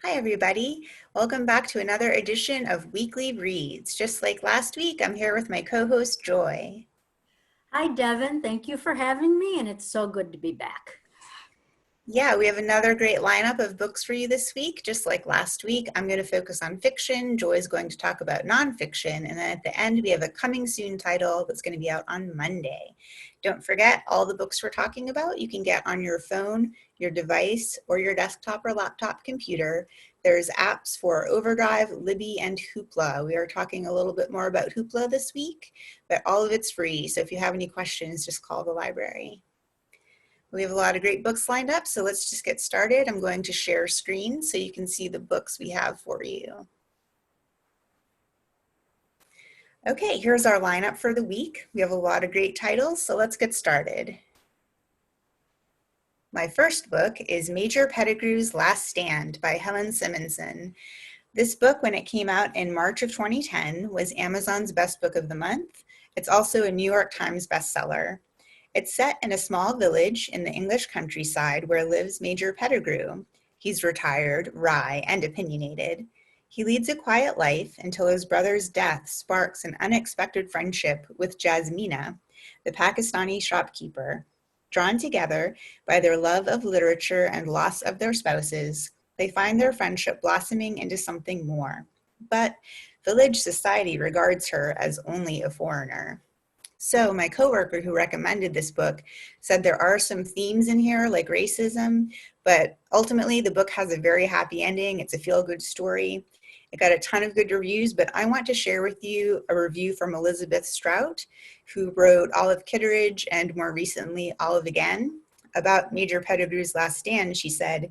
Hi, everybody. Welcome back to another edition of Weekly Reads. Just like last week, I'm here with my co-host, Joy. Hi, Devon. Thank you for having me, and it's so good to be back. Yeah, we have another great lineup of books for you this week. Just like last week, I'm going to focus on fiction. Joy is going to talk about nonfiction. And then at the end, we have a coming soon title that's going to be out on Monday. Don't forget, all the books we're talking about you can get on your phone, your device, or your desktop or laptop computer. There's apps for Overdrive, Libby, and Hoopla. We are talking a little bit more about Hoopla this week, but all of it's free. So if you have any questions, just call the library. We have a lot of great books lined up, so let's just get started. I'm going to share screen so you can see the books we have for you. Okay, here's our lineup for the week. We have a lot of great titles, so let's get started. My first book is Major Pettigrew's Last Stand by Helen Simonson. This book, when it came out in March of 2010, was Amazon's best book of the month. It's also a New York Times bestseller. It's set in a small village in the English countryside where lives Major Pettigrew. He's retired, wry, and opinionated. He leads a quiet life until his brother's death sparks an unexpected friendship with Jasmina, the Pakistani shopkeeper. Drawn together by their love of literature and loss of their spouses, they find their friendship blossoming into something more. But village society regards her as only a foreigner. So my coworker who recommended this book said there are some themes in here like racism, but ultimately the book has a very happy ending. It's a feel-good story. It got a ton of good reviews, but I want to share with you a review from Elizabeth Strout, who wrote Olive Kitteridge and more recently Olive Again. About Major Pettigrew's Last Stand, she said,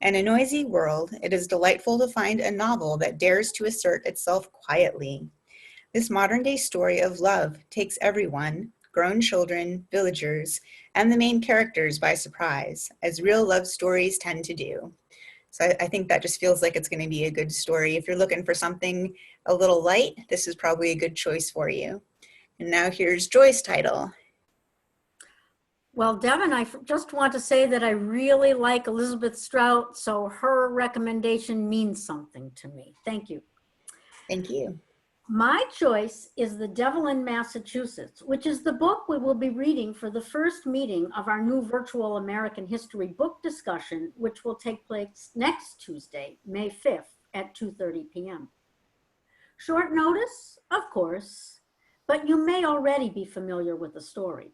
"In a noisy world, it is delightful to find a novel that dares to assert itself quietly. This modern-day story of love takes everyone, grown children, villagers, and the main characters by surprise, as real love stories tend to do." So I think that just feels like it's going to be a good story. If you're looking for something a little light, this is probably a good choice for you. And now here's Joy's title. Well, Devon, just want to say that I really like Elizabeth Strout, so her recommendation means something to me. Thank you. Thank you. My choice is The Devil in Massachusetts, which is the book we will be reading for the first meeting of our new virtual American history book discussion, which will take place next Tuesday, May 5th at 2:30 p.m. Short notice, of course, but you may already be familiar with the story.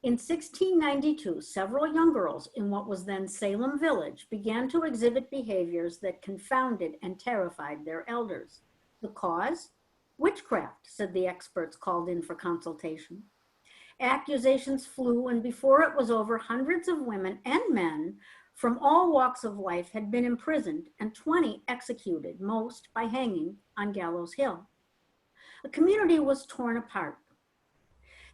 In 1692, several young girls in what was then Salem Village began to exhibit behaviors that confounded and terrified their elders. The cause? Witchcraft, said the experts called in for consultation. Accusations flew, and before it was over, hundreds of women and men from all walks of life had been imprisoned and 20 executed, most by hanging on Gallows Hill. The community was torn apart.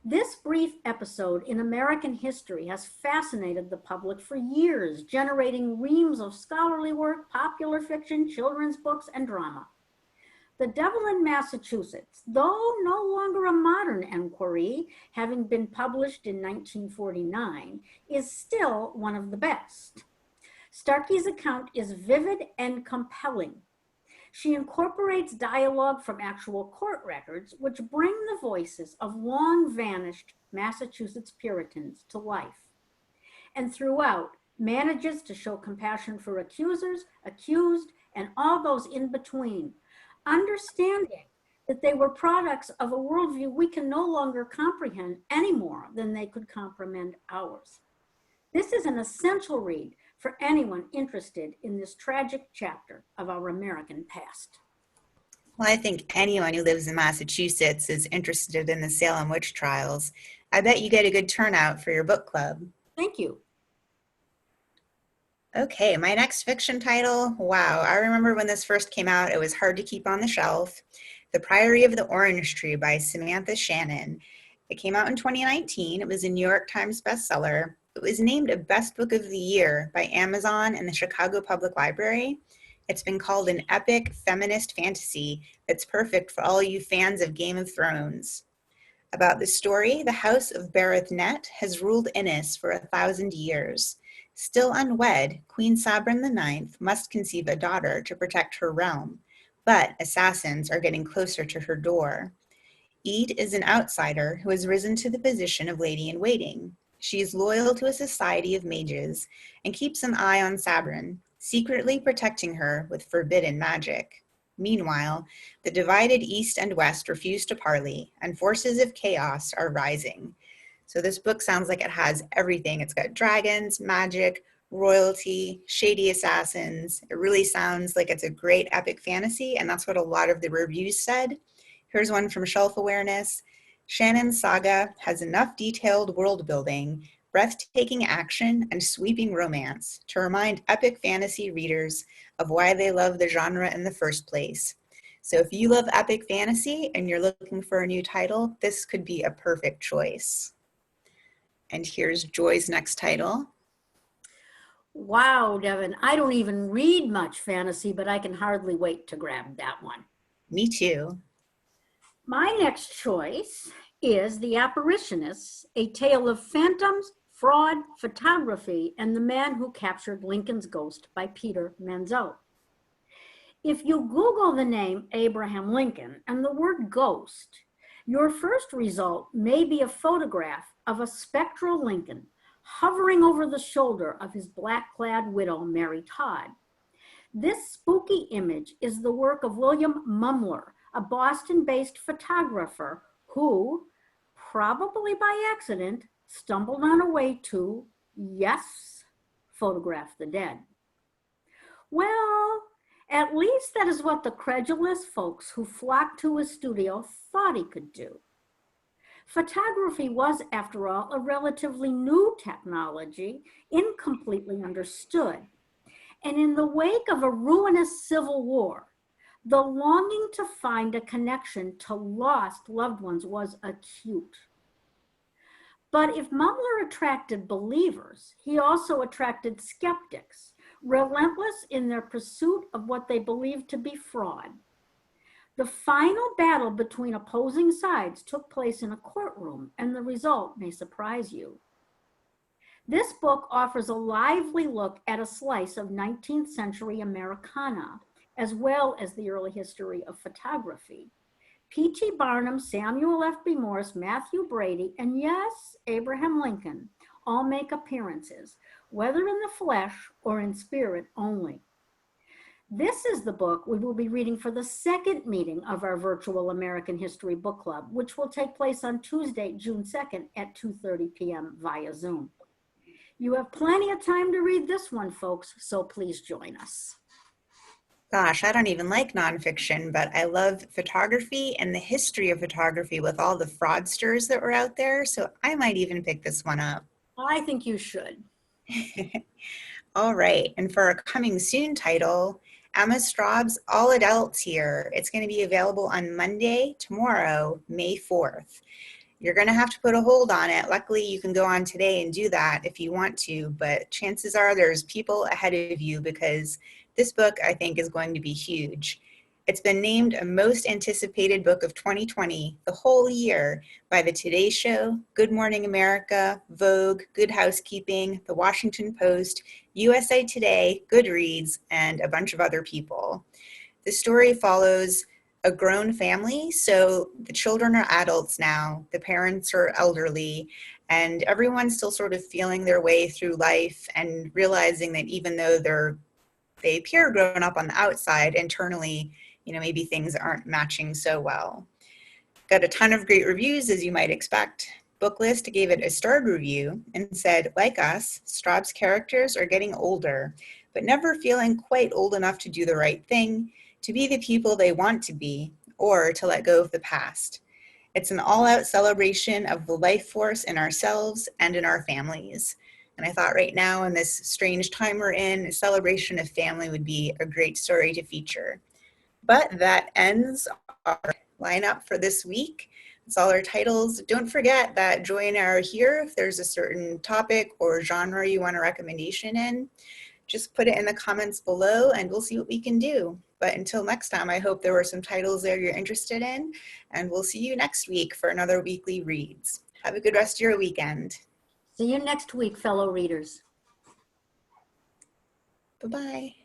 This brief episode in American history has fascinated the public for years, generating reams of scholarly work, popular fiction, children's books, and drama. The Devil in Massachusetts, though no longer a modern inquiry, having been published in 1949, is still one of the best. Starkey's account is vivid and compelling. She incorporates dialogue from actual court records, which bring the voices of long-vanished Massachusetts Puritans to life, and throughout manages to show compassion for accusers, accused, and all those in between, understanding that they were products of a worldview we can no longer comprehend any more than they could comprehend ours. This is an essential read for anyone interested in this tragic chapter of our American past. Well, I think anyone who lives in Massachusetts is interested in the Salem witch trials. I bet you get a good turnout for your book club. Thank you. Okay, my next fiction title, wow, I remember when this first came out, it was hard to keep on the shelf. The Priory of the Orange Tree by Samantha Shannon. It came out in 2019. It was a New York Times bestseller. It was named a Best Book of the Year by Amazon and the Chicago Public Library. It's been called an epic feminist fantasy that's perfect for all you fans of Game of Thrones. About the story, the House of Berethnet has ruled Innis for 1,000 years. Still unwed, Queen Sabran IX must conceive a daughter to protect her realm, but assassins are getting closer to her door. Ede is an outsider who has risen to the position of lady-in-waiting. She is loyal to a society of mages and keeps an eye on Sabran, secretly protecting her with forbidden magic. Meanwhile, the divided East and West refuse to parley, and forces of chaos are rising. So this book sounds like it has everything. It's got dragons, magic, royalty, shady assassins. It really sounds like it's a great epic fantasy, and that's what a lot of the reviews said. Here's one from Shelf Awareness. Shannon's saga has enough detailed world building, breathtaking action, and sweeping romance to remind epic fantasy readers of why they love the genre in the first place. So if you love epic fantasy and you're looking for a new title, this could be a perfect choice. And here's Joy's next title. Wow, Devon, I don't even read much fantasy, but I can hardly wait to grab that one. Me too. My next choice is The Apparitionists, a tale of phantoms, fraud, photography, and the man who captured Lincoln's ghost by Peter Manzo. If you Google the name Abraham Lincoln and the word ghost, your first result may be a photograph of a spectral Lincoln hovering over the shoulder of his black-clad widow, Mary Todd. This spooky image is the work of William Mumler, a Boston-based photographer who, probably by accident, stumbled on a way to, yes, photograph the dead. Well, at least that is what the credulous folks who flocked to his studio thought he could do. Photography was, after all, a relatively new technology, incompletely understood. And in the wake of a ruinous civil war, the longing to find a connection to lost loved ones was acute. But if Mumler attracted believers, he also attracted skeptics, relentless in their pursuit of what they believed to be fraud. The final battle between opposing sides took place in a courtroom, and the result may surprise you. This book offers a lively look at a slice of 19th century Americana, as well as the early history of photography. P.T. Barnum, Samuel F.B. Morse, Matthew Brady, and yes, Abraham Lincoln all make appearances, whether in the flesh or in spirit only. This is the book we will be reading for the second meeting of our virtual American History Book Club, which will take place on Tuesday, June 2nd at 2:30 p.m. via Zoom. You have plenty of time to read this one, folks, so please join us. Gosh, I don't even like nonfiction, but I love photography and the history of photography with all the fraudsters that were out there, so I might even pick this one up. I think you should. All right, and for our coming soon title, Emma Straub's All Adults Here. It's going to be available on Monday, tomorrow, May 4th. You're going to have to put a hold on it. Luckily, you can go on today and do that if you want to, but chances are there's people ahead of you because this book, I think, is going to be huge. It's been named a most anticipated book of 2020 the whole year by the Today Show, Good Morning America, Vogue, Good Housekeeping, The Washington Post, USA Today, Goodreads, and a bunch of other people. The story follows a grown family, so the children are adults now, the parents are elderly, and everyone's still sort of feeling their way through life and realizing that even though they appear grown up on the outside, internally, maybe things aren't matching so well. Got a ton of great reviews, as you might expect. Booklist gave it a starred review and said, like us, Straub's characters are getting older, but never feeling quite old enough to do the right thing, to be the people they want to be, or to let go of the past. It's an all-out celebration of the life force in ourselves and in our families. And I thought right now in this strange time we're in, a celebration of family would be a great story to feature. But that ends our lineup for this week. That's all our titles. Don't forget that Joy and I are here. If there's a certain topic or genre you want a recommendation in, just put it in the comments below and we'll see what we can do. But until next time, I hope there were some titles there you're interested in, and we'll see you next week for another weekly reads. Have a good rest of your weekend. See you next week, fellow readers. Bye-bye.